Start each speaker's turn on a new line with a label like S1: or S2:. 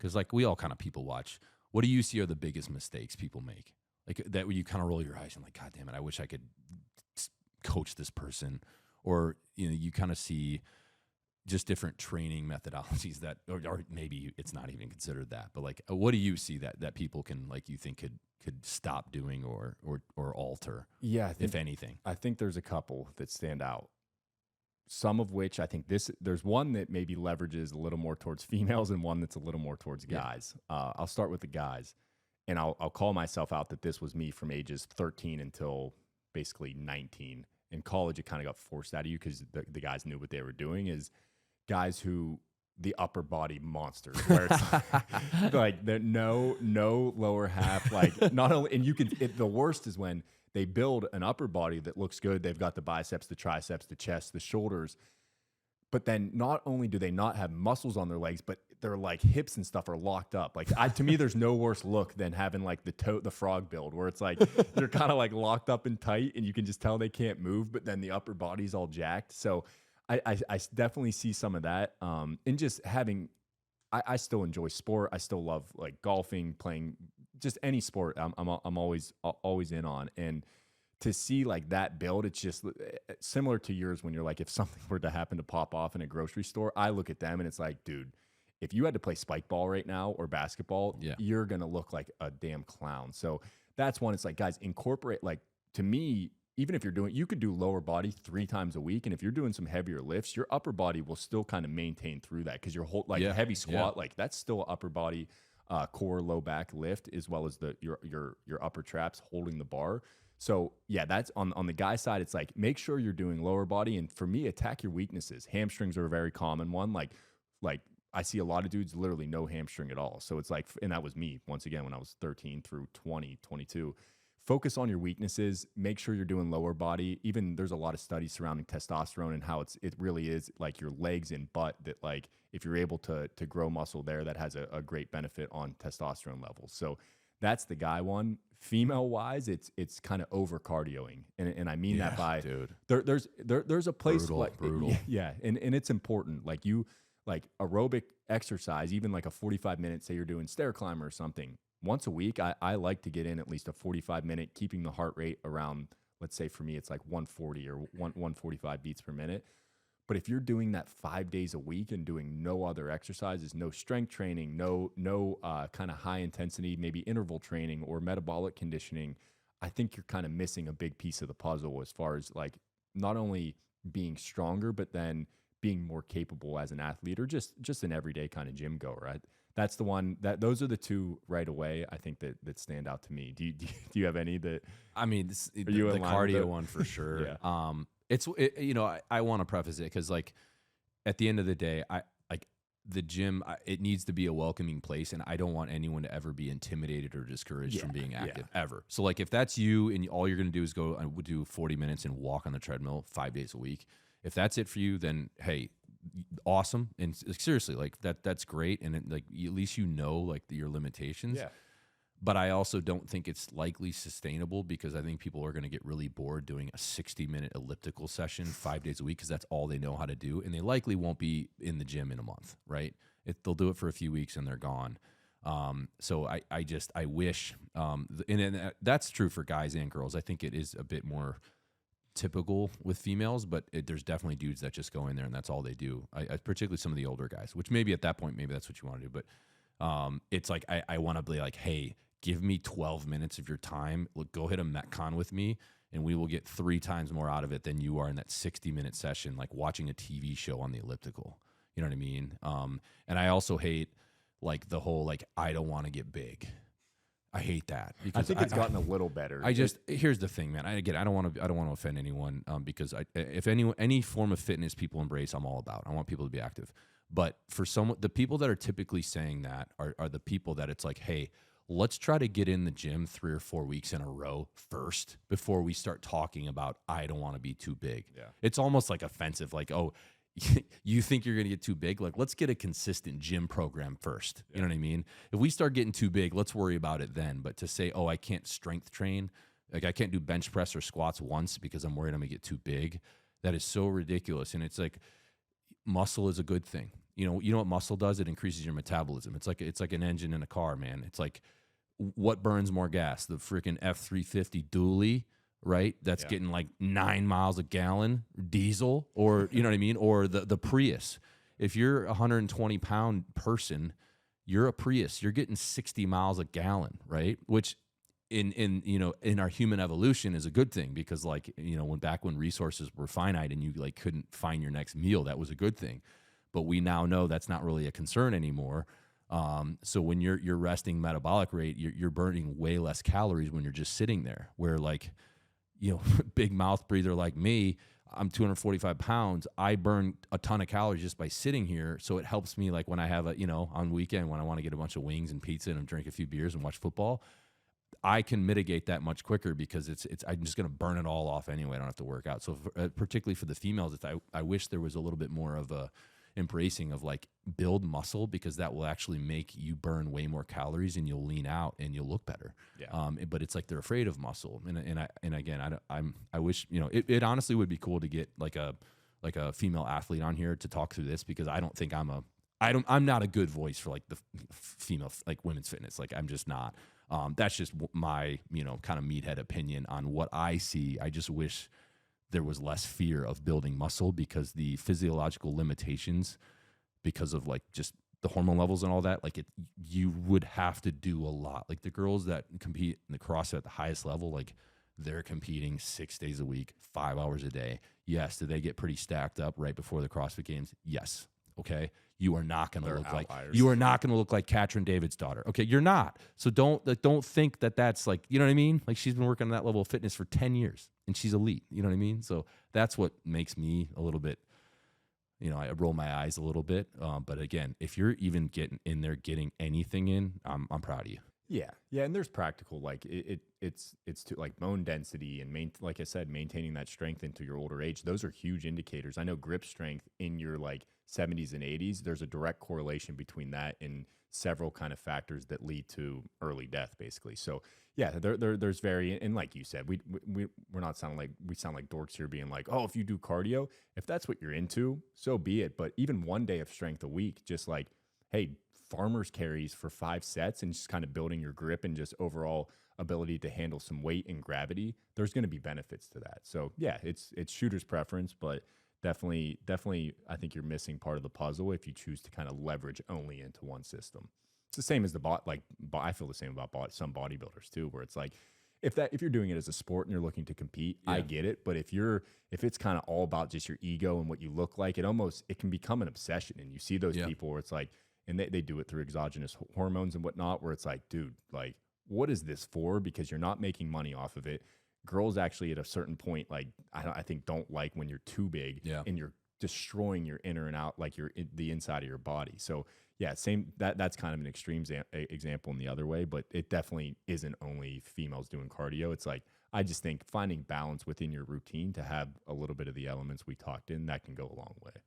S1: Because like we all kind of people watch. What do you see are the biggest mistakes people make? Like that where you kind of roll your eyes and like, God damn it, I wish I could coach this person. Or, you know, you kind of see just different training methodologies that, or maybe it's not even considered that, but like, what do you see that people can, like, you think could stop doing or alter?
S2: Yeah,
S1: if anything.
S2: I think there's a couple that stand out. Some of which I think there's one that maybe leverages a little more towards females and one that's a little more towards guys. I'll start with the guys, and I'll call myself out that this was me from ages 13 until basically 19. In college, it kind of got forced out of you because the guys knew what they were doing. Is guys who the upper body monsters, where it's like no lower half, like not only, and you can. The worst is when they build an upper body that looks good. They've got the biceps, the triceps, the chest, the shoulders. But then not only do they not have muscles on their legs, but their like hips and stuff are locked up. Like to me, there's no worse look than having like the frog build where it's like they're kind of like locked up and tight and you can just tell they can't move, but then the upper body's all jacked. So I definitely see some of that. And just having, I still enjoy sport. I still love like golfing, playing just any sport. I'm always in on. And to see like that build, it's just similar to yours when you're like, if something were to happen to pop off in a grocery store, I look at them and it's like, dude, if you had to play spike ball right now or basketball, you're going to look like a damn clown. So that's one. It's like, guys, incorporate, like, to me, even if you could do lower body 3 times a week. And if you're doing some heavier lifts, your upper body will still kind of maintain through that. Cause your whole, like a heavy squat, like that's still upper body, core, low back lift, as well as your upper traps holding the bar. So yeah, that's on the guy side. It's like, make sure you're doing lower body. And for me, attack your weaknesses. Hamstrings are a very common one. Like I see a lot of dudes literally no hamstring at all. So it's like, and that was me once again, when I was 13 through 20, 22, focus on your weaknesses, make sure you're doing lower body. Even there's a lot of studies surrounding testosterone and how it really is like your legs and butt that, like, if you're able to grow muscle there, that has a great benefit on testosterone levels. So that's the guy one. Female wise, it's kind of over cardioing, and I mean that by, dude, there's a place brutal. Yeah, and it's important. Like aerobic exercise, even like a 45-minute, say you're doing stair climber or something, once a week, I like to get in at least a 45-minute, keeping the heart rate around, let's say for me, it's like 140 or 145 beats per minute. But if you're doing that 5 days a week and doing no other exercises, no strength training, no kind of high intensity, maybe interval training or metabolic conditioning, I think you're kind of missing a big piece of the puzzle as far as like not only being stronger, but then being more capable as an athlete or just an everyday kind of gym goer. Right? That's the one those are the two right away, I think, that stand out to me. Do you have any that?
S1: I mean, the cardio one for sure. Yeah. I want to preface it because, like, at the end of the day, I like the gym. It needs to be a welcoming place, and I don't want anyone to ever be intimidated or discouraged from being active ever. So, like, if that's you and all you're going to do is go and do 40 minutes and walk on the treadmill 5 days a week, if that's it for you, then hey, awesome. And seriously, like that's great, and like at least like your limitations. Yeah. But I also don't think it's likely sustainable because I think people are going to get really bored doing a 60-minute elliptical session 5 days a week because that's all they know how to do. And they likely won't be in the gym in a month, right? They'll do it for a few weeks and they're gone. So I wish, and that's true for guys and girls. I think it is a bit more typical with females, but there's definitely dudes that just go in there and that's all they do. I particularly some of the older guys, which maybe at that point, maybe that's what you want to do. But it's like, I want to be like, hey, give me 12 minutes of your time. Look, go hit a Metcon with me, and we will get 3 times more out of it than you are in that 60-minute session, like watching a TV show on the elliptical. You know what I mean? And I also hate like the whole, like, I don't want to get big. I hate that because
S2: I think it's gotten a little better.
S1: Here's the thing, man. I don't want to offend anyone because if any form of fitness people embrace, I'm all about. I want people to be active. But for the people that are typically saying that are the people that it's like, hey, let's try to get in the gym 3 or 4 weeks in a row first before we start talking about, I don't want to be too big. Yeah. It's almost like offensive. Like, oh, you think you're going to get too big? Like, let's get a consistent gym program first. Yeah. You know what I mean? If we start getting too big, let's worry about it then. But to say, oh, I can't strength train, like I can't do bench press or squats once because I'm worried I'm going to get too big, that is so ridiculous. And it's like, muscle is a good thing. You know what muscle does? It increases your metabolism. It's like an engine in a car, man. It's like, what burns more gas? The freaking F-350 dually, right? That's getting like 9 miles a gallon diesel, or you know what I mean? Or the Prius. If you're a 120-pound person, you're a Prius. You're getting 60 miles a gallon, right? Which in our human evolution is a good thing, because like, when resources were finite and you like couldn't find your next meal, that was a good thing. But we now know that's not really a concern anymore. So when your resting metabolic rate, you're burning way less calories when you're just sitting there. Where like, big mouth breather like me, I'm 245 pounds. I burn a ton of calories just by sitting here. So it helps me, like when I have on weekend, when I want to get a bunch of wings and pizza and drink a few beers and watch football, I can mitigate that much quicker, because I'm just going to burn it all off anyway. I don't have to work out. So particularly for the females, I wish there was a little bit more of a embracing of like, build muscle, because that will actually make you burn way more calories and you'll lean out and you'll look better. But it's like they're afraid of muscle. And again, I wish, it honestly would be cool to get like a female athlete on here to talk through this, because I don't think I'm not a good voice for like the female, like women's fitness. Like I'm just not. That's just my, kind of meathead opinion on what I see. I just wish there was less fear of building muscle, because the physiological limitations, because of like just the hormone levels and all that, like you would have to do a lot. Like the girls that compete in the CrossFit at the highest level, like they're competing 6 days a week, 5 hours a day. Yes. Do they get pretty stacked up right before the CrossFit Games? Yes. Okay. You are not going to look like Katrin David's daughter. Okay. You're not. So don't think that that's like, you know what I mean? Like she's been working on that level of fitness for 10 years and she's elite. You know what I mean? So that's what makes me a little bit, I roll my eyes a little bit. But again, if you're even getting in there, getting anything in, I'm proud of you.
S2: Yeah. And there's practical, like it's to like bone density and like I said, maintaining that strength into your older age. Those are huge indicators. I know grip strength in your like 70s and 80s, there's a direct correlation between that and several kind of factors that lead to early death, basically. So yeah, there's and like you said, we're not sounding like we sound like dorks here, being like, oh, if you do cardio, if that's what you're into, so be it. But even one day of strength a week, just like, hey, farmer's carries for 5 sets and just kind of building your grip and just overall ability to handle some weight and gravity, there's going to be benefits to that. So yeah, it's shooter's preference, but definitely I think you're missing part of the puzzle if you choose to kind of leverage only into one system. It's the same as I feel the same about some bodybuilders too, where it's like, if you're doing it as a sport and you're looking to compete, I get it. But if it's kind of all about just your ego and what you look like, it can become an obsession. And you see those people where it's like, and they do it through exogenous hormones and whatnot, where it's like, dude, like, what is this for? Because you're not making money off of it. Girls actually at a certain point, like, I think don't like when you're too big and you're destroying your inner and out, like the inside of your body. So yeah, that's kind of an extreme example in the other way, but it definitely isn't only females doing cardio. It's like, I just think finding balance within your routine to have a little bit of the elements we talked in, that can go a long way.